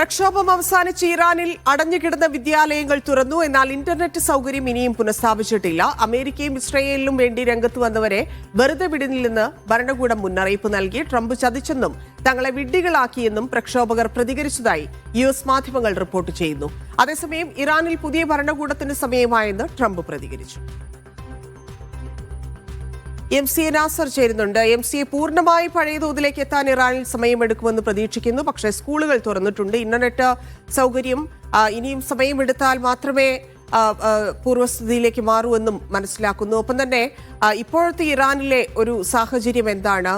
പ്രക്ഷോഭം അവസാനിച്ച് ഇറാനിൽ അടഞ്ഞുകിടന്ന വിദ്യാലയങ്ങൾ തുറന്നു. എന്നാൽ ഇന്റർനെറ്റ് സൗകര്യം ഇനിയും പുനഃസ്ഥാപിച്ചിട്ടില്ല. അമേരിക്കയും ഇസ്രയേലിനും വേണ്ടി രംഗത്ത് വന്നവരെ വെറുതെ വിടുന്നില്ലെന്ന് ഭരണകൂടം മുന്നറിയിപ്പ് നൽകി. ട്രംപ് ചതിച്ചെന്നും തങ്ങളെ വിഡ്ഢികളാക്കിയെന്നും പ്രക്ഷോഭകർ പ്രതികരിച്ചതായി US മാധ്യമങ്ങൾ റിപ്പോർട്ട് ചെയ്യുന്നു. അതേസമയം ഇറാനിൽ പുതിയ ഭരണകൂടത്തിന് സമയമായെന്ന് ട്രംപ് പ്രതികരിച്ചു. MCA നാസർ ചേരുന്നുണ്ട്. MCA പൂർണ്ണമായി പഴയ തോതിലേക്ക് എത്താൻ ഇറാനിൽ സമയമെടുക്കുമെന്ന് പ്രതീക്ഷിക്കുന്നു. പക്ഷേ സ്കൂളുകൾ തുറന്നിട്ടുണ്ട്. ഇന്റർനെറ്റ് സൗകര്യം ഇനിയും സമയമെടുത്താൽ മാത്രമേ പൂർവ്വസ്ഥിതിയിലേക്ക് മാറൂ എന്നും മനസ്സിലാക്കുന്നു. ഒപ്പം തന്നെ ഇപ്പോഴത്തെ ഇറാനിലെ ഒരു സാഹചര്യം എന്താണ്?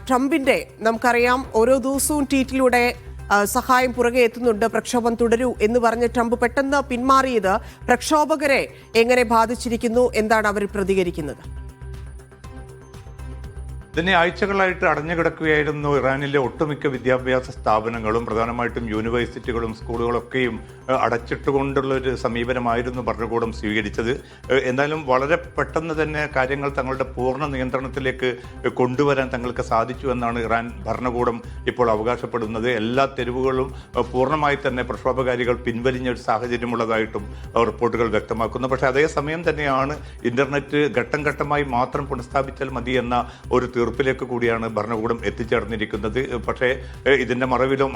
ട്രംപിന്റെ നമുക്കറിയാം ഓരോ ദിവസവും ട്വീറ്റിലൂടെ സഹായം പുറകെ എത്തുന്നുണ്ട്, പ്രക്ഷോഭം തുടരൂ എന്ന് പറഞ്ഞ് ട്രംപ് പെട്ടെന്ന് പിന്മാറിയത് പ്രക്ഷോഭകരെ എങ്ങനെ ബാധിച്ചിരിക്കുന്നു? എന്താണ് അവർ പ്രതികരിക്കുന്നത്? ഇതിനെ ആഴ്ചകളായിട്ട് അടഞ്ഞുകിടക്കുകയായിരുന്നു ഇറാനിലെ ഒട്ടുമിക്ക വിദ്യാഭ്യാസ സ്ഥാപനങ്ങളും, പ്രധാനമായിട്ടും യൂണിവേഴ്സിറ്റികളും സ്കൂളുകളൊക്കെയും അടച്ചിട്ടുകൊണ്ടുള്ള ഒരു സമീപനമായിരുന്നു ഭരണകൂടം സ്വീകരിച്ചത്. എന്നാലും വളരെ പെട്ടെന്ന് തന്നെ കാര്യങ്ങൾ തങ്ങളുടെ പൂർണ്ണ നിയന്ത്രണത്തിലേക്ക് കൊണ്ടുവരാൻ തങ്ങൾക്ക് സാധിച്ചു എന്നാണ് ഇറാൻ ഭരണകൂടം ഇപ്പോൾ അവകാശപ്പെടുന്നത്. എല്ലാ തെരുവുകളും പൂർണ്ണമായി തന്നെ പ്രക്ഷോഭകാരികൾ പിൻവലിഞ്ഞ ഒരു സാഹചര്യമുള്ളതായിട്ടും റിപ്പോർട്ടുകൾ വ്യക്തമാക്കുന്നു. പക്ഷേ അതേസമയം തന്നെയാണ് ഇന്റർനെറ്റ് ഘട്ടം ഘട്ടമായി മാത്രം പുനഃസ്ഥാപിച്ചാൽ മതി എന്ന ഒരു തീർപ്പിലേക്ക് കൂടിയാണ് ഭരണകൂടം എത്തിച്ചേർന്നിരിക്കുന്നത്. പക്ഷേ ഇതിന്റെ മറവിലും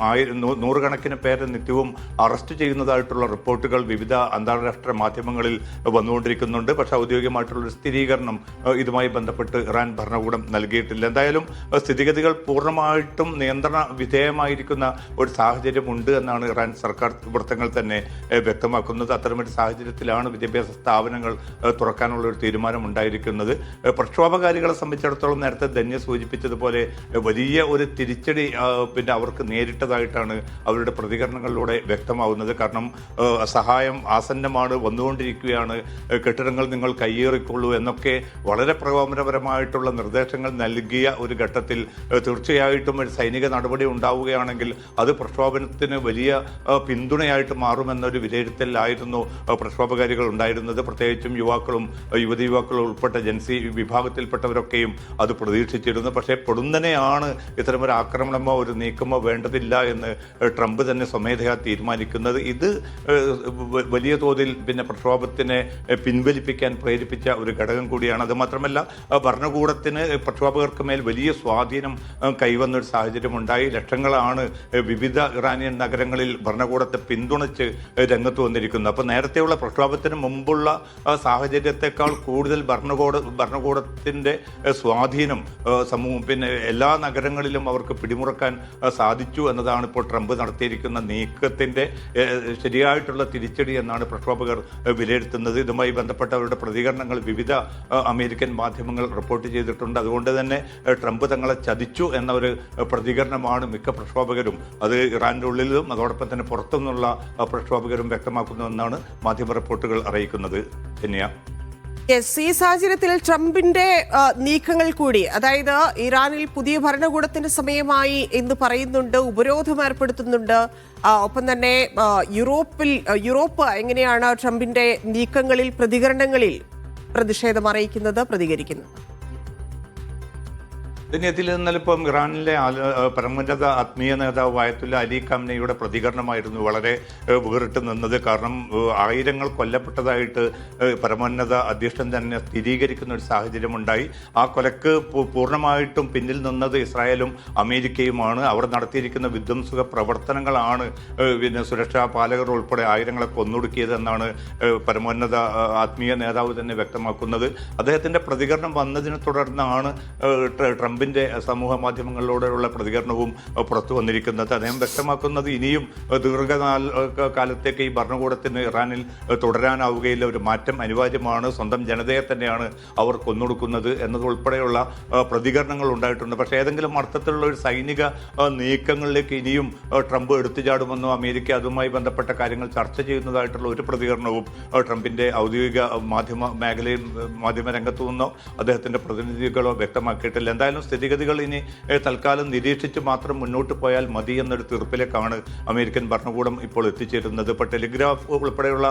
നൂറുകണക്കിന് പേരെ നിത്യവും അറസ്റ്റ് ചെയ്യുന്നതായിട്ടുള്ള റിപ്പോർട്ടുകൾ വിവിധ അന്താരാഷ്ട്ര മാധ്യമങ്ങളിൽ വന്നുകൊണ്ടിരിക്കുന്നുണ്ട്. പക്ഷേ ഔദ്യോഗികമായിട്ടുള്ളൊരു സ്ഥിരീകരണം ഇതുമായി ബന്ധപ്പെട്ട് ഇറാൻ ഭരണകൂടം നൽകിയിട്ടില്ല. എന്തായാലും സ്ഥിതിഗതികൾ പൂർണ്ണമായിട്ടും നിയന്ത്രണ വിധേയമായിരിക്കുന്ന ഒരു സാഹചര്യമുണ്ട് എന്നാണ് ഇറാൻ സർക്കാർ വൃത്തങ്ങൾ തന്നെ വ്യക്തമാക്കുന്നത്. അത്തരമൊരു സാഹചര്യത്തിലാണ് വിദ്യാഭ്യാസ സ്ഥാപനങ്ങൾ തുറക്കാനുള്ള ഒരു തീരുമാനം ഉണ്ടായിരിക്കുന്നത്. പ്രക്ഷോഭകാരികളെ സംബന്ധിച്ചിടത്തോളം നേരത്തെ ധന്യ സൂചിപ്പിച്ചതുപോലെ വലിയ ഒരു തിരിച്ചടി അവർക്ക് നേരിട്ടതായിട്ടാണ് അവരുടെ പ്രതികരണങ്ങളിലൂടെ വ്യക്തമാവുന്നത്. കാരണം സഹായം ആസന്നമാണ്, വന്നുകൊണ്ടിരിക്കുകയാണ്, കെട്ടിടങ്ങൾ നിങ്ങൾ കയ്യേറിക്കൊള്ളൂ എന്നൊക്കെ വളരെ പ്രകോപനപരമായിട്ടുള്ള നിർദ്ദേശങ്ങൾ നൽകിയ ഒരു ഘട്ടത്തിൽ തീർച്ചയായിട്ടും ഒരു സൈനിക നടപടി ഉണ്ടാവുകയാണെങ്കിൽ അത് പ്രക്ഷോഭനത്തിന് വലിയ പിന്തുണയായിട്ട് മാറുമെന്നൊരു വിലയിരുത്തലായിരുന്നു പ്രക്ഷോഭകാരികൾ ഉണ്ടായിരുന്നത്. പ്രത്യേകിച്ചും യുവാക്കളും യുവതി യുവാക്കളും ഉൾപ്പെട്ട ജൻസി വിഭാഗത്തിൽപ്പെട്ടവരൊക്കെയും അത് പ്രതീക്ഷിച്ചിരുന്നു. പക്ഷേ പൊടുന്നനെയാണ് ഇത്തരമൊരു ആക്രമണമോ ഒരു നീക്കമോ വേണ്ടതില്ല എന്ന് ട്രംപ് തന്നെ സ്വമേധയാ തീരുമാനിക്കുന്നത്. ഇത് വലിയ തോതിൽ പ്രക്ഷോഭത്തിനെ പിൻവലിപ്പിക്കാൻ പ്രേരിപ്പിച്ച ഒരു ഘടകം കൂടിയാണ്. അതുമാത്രമല്ല ഭരണകൂടത്തിന് പ്രക്ഷോഭകർക്ക് മേൽ വലിയ സ്വാധീനം കൈവന്നൊരു സാഹചര്യമുണ്ടായി. ലക്ഷങ്ങളാണ് വിവിധ ഇറാനിയൻ നഗരങ്ങളിൽ ഭരണകൂടത്തെ പിന്തുണച്ച് രംഗത്ത് വന്നിരിക്കുന്നത്. അപ്പോൾ നേരത്തെയുള്ള പ്രക്ഷോഭത്തിന് മുമ്പുള്ള സാഹചര്യത്തെക്കാൾ കൂടുതൽ ഭരണകൂടത്തിൻ്റെ സ്വാധീനം എല്ലാ നഗരങ്ങളിലും അവർക്ക് പിടിമുറക്കാൻ സാധിച്ചു എന്നതാണ് ഇപ്പോൾ ട്രംപ് നടത്തിയിരിക്കുന്ന നീക്കത്തിൻ്റെ ശരിയായിട്ടുള്ള തിരിച്ചടി എന്നാണ് പ്രക്ഷോഭകർ വിലയിരുത്തുന്നത്. ഇതുമായി ബന്ധപ്പെട്ട അവരുടെ പ്രതികരണങ്ങൾ വിവിധ അമേരിക്കൻ മാധ്യമങ്ങൾ റിപ്പോർട്ട് ചെയ്തിട്ടുണ്ട്. അതുകൊണ്ട് തന്നെ ട്രംപ് തങ്ങളെ ചതിച്ചു എന്ന ഒരു പ്രതികരണമാണ് മിക്ക പ്രക്ഷോഭകരും, അത് ഇറാൻ്റെ ഉള്ളിലും അതോടൊപ്പം തന്നെ പുറത്തുനിന്നുള്ള പ്രക്ഷോഭകരും വ്യക്തമാക്കുന്നുവെന്നാണ് മാധ്യമ റിപ്പോർട്ടുകൾ അറിയിക്കുന്നത്. ഈ സാഹചര്യത്തിൽ ട്രംപിന്റെ നീക്കങ്ങൾ കൂടി, അതായത് ഇറാനിൽ പുതിയ ഭരണകൂടത്തിന് സമയമായി എന്ന് പറയുന്നുണ്ട്, ഉപരോധം ഏർപ്പെടുത്തുന്നുണ്ട്. ഒപ്പം തന്നെ യൂറോപ്പ് എങ്ങനെയാണ് ട്രംപിന്റെ നീക്കങ്ങളിൽ പ്രതികരണങ്ങളിൽ പ്രതിഷേധം അറിയിക്കുന്നത്, പ്രതികരിക്കുന്നത്? ഇതിൽ നിന്നിപ്പം ഇറാനിലെ പരമോന്നത ആത്മീയ നേതാവ് ആയത്തുല്ല അലി ഖാംനയുടെ പ്രതികരണമായിരുന്നു വളരെ വേറിട്ട് നിന്നത്. കാരണം ആയിരങ്ങൾ കൊല്ലപ്പെട്ടതായിട്ട് പരമോന്നത അധ്യക്ഷൻ തന്നെ സ്ഥിരീകരിക്കുന്ന ഒരു സാഹചര്യമുണ്ടായി. ആ കൊലക്ക് പൂർണ്ണമായിട്ടും പിന്നിൽ നിന്നത് ഇസ്രായേലും അമേരിക്കയുമാണ്. അവർ നടത്തിയിരിക്കുന്ന വിധ്വംസക പ്രവർത്തനങ്ങളാണ് സുരക്ഷാ പാലകർ ഉൾപ്പെടെ ആയിരങ്ങളെ കൊന്നൊടുക്കിയതെന്നാണ് പരമോന്നത ആത്മീയ നേതാവ് തന്നെ വ്യക്തമാക്കുന്നത്. അദ്ദേഹത്തിൻ്റെ പ്രതികരണം വന്നതിനെ തുടർന്നാണ് ട്രംപിൻ്റെ സമൂഹ മാധ്യമങ്ങളിലൂടെയുള്ള പ്രതികരണവും പുറത്തു വന്നിരിക്കുന്നത്. അദ്ദേഹം വ്യക്തമാക്കുന്നത് ഇനിയും ദീർഘകാലത്തേക്ക് ഈ ഭരണകൂടത്തിന് ഇറാനിൽ തുടരാനാവുകയില്ല, ഒരു മാറ്റം അനിവാര്യമാണ്, സ്വന്തം ജനതയെ തന്നെയാണ് അവർ കൊന്നൊടുക്കുന്നത് എന്നതുൾപ്പെടെയുള്ള പ്രതികരണങ്ങൾ ഉണ്ടായിട്ടുണ്ട്. പക്ഷേ ഏതെങ്കിലും അർത്ഥത്തിലുള്ള ഒരു സൈനിക നീക്കങ്ങളിലേക്ക് ഇനിയും ട്രംപ് എടുത്തുചാടുമെന്നോ അമേരിക്ക അതുമായി ബന്ധപ്പെട്ട കാര്യങ്ങൾ ചർച്ച ചെയ്യുന്നതായിട്ടുള്ള ഒരു പ്രതികരണവും ട്രംപിൻ്റെ ഔദ്യോഗിക മാധ്യമ രംഗത്തു നിന്നോ അദ്ദേഹത്തിൻ്റെ പ്രതിനിധികളോ വ്യക്തമാക്കിയിട്ടില്ല. എന്തായാലും സ്ഥിതിഗതികൾ ഇനി തൽക്കാലം നിരീക്ഷിച്ച് മാത്രം മുന്നോട്ട് പോയാൽ മതി എന്നൊരു തീർപ്പിലേക്കാണ് അമേരിക്കൻ ഭരണകൂടം ഇപ്പോൾ എത്തിച്ചേരുന്നത്. ഇപ്പോൾ ടെലിഗ്രാഫ് ഉൾപ്പെടെയുള്ള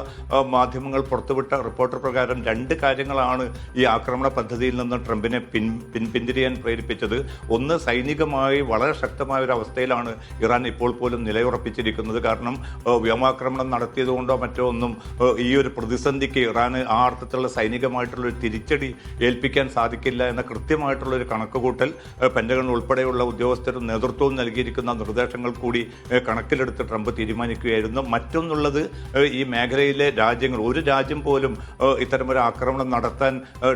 മാധ്യമങ്ങൾ പുറത്തുവിട്ട റിപ്പോർട്ടർ പ്രകാരം 2 കാര്യങ്ങളാണ് ഈ ആക്രമണ പദ്ധതിയിൽ നിന്ന് ട്രംപിനെ പിന്തിരിയാൻ പ്രേരിപ്പിച്ചത്. ഒന്ന്, സൈനികമായി വളരെ ശക്തമായ ഒരു അവസ്ഥയിലാണ് ഇറാൻ ഇപ്പോൾ പോലും നിലയുറപ്പിച്ചിരിക്കുന്നത്. കാരണം വ്യോമാക്രമണം നടത്തിയതുകൊണ്ടോ മറ്റോ ഒന്നും ഈ ഒരു പ്രതിസന്ധിക്ക് ഇറാന് ആ അർത്ഥത്തിലുള്ള സൈനികമായിട്ടുള്ളൊരു തിരിച്ചടി ഏൽപ്പിക്കാൻ സാധിക്കില്ല എന്ന കൃത്യമായിട്ടുള്ളൊരു കണക്കുകൂട്ടൽ പെന്റഗൺ ഉൾപ്പെടെയുള്ള ഉദ്യോഗസ്ഥരും നേതൃത്വവും നൽകിയിരിക്കുന്ന നിർദ്ദേശങ്ങൾ കൂടി കണക്കിലെടുത്ത് ട്രംപ് തീരുമാനിക്കുകയായിരുന്നു. മറ്റൊന്നുള്ളത്, ഈ മേഖലയിലെ രാജ്യങ്ങൾ, ഒരു രാജ്യം പോലും ഇത്തരമൊരു ആക്രമണം നടത്താൻ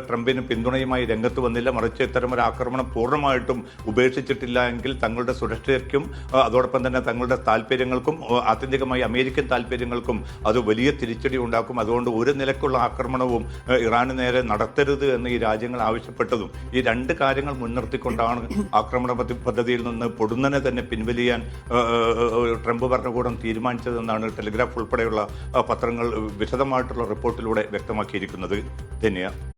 ട്രംപിന് പിന്തുണയുമായി രംഗത്ത് വന്നില്ല. മറിച്ച് ഇത്തരമൊരു ആക്രമണം പൂർണ്ണമായിട്ടും ഉപേക്ഷിച്ചിട്ടില്ല എങ്കിൽ തങ്ങളുടെ സുരക്ഷയ്ക്കും അതോടൊപ്പം തന്നെ തങ്ങളുടെ താല്പര്യങ്ങൾക്കും ആത്യന്തികമായി അമേരിക്കൻ താല്പര്യങ്ങൾക്കും അത് വലിയ തിരിച്ചടി ഉണ്ടാക്കും. അതുകൊണ്ട് ഒരു നിലക്കുള്ള ആക്രമണവും ഇറാന് നേരെ നടത്തരുത് എന്ന് ഈ രാജ്യങ്ങൾ ആവശ്യപ്പെട്ടതും ഈ 2 കാര്യങ്ങൾ മുൻനിർത്തിക്കൊണ്ടാണ് ആക്രമണ പദ്ധതിയിൽ നിന്ന് പൊടുന്നനെ തന്നെ പിൻവലിയാൻ ട്രംപ് ഭരണകൂടം തീരുമാനിച്ചതെന്നാണ് ടെലിഗ്രാഫ് ഉൾപ്പെടെയുള്ള പത്രങ്ങൾ വിശദമായിട്ടുള്ള റിപ്പോർട്ടിലൂടെ വ്യക്തമാക്കിയിരിക്കുന്നത്. ധന്യ.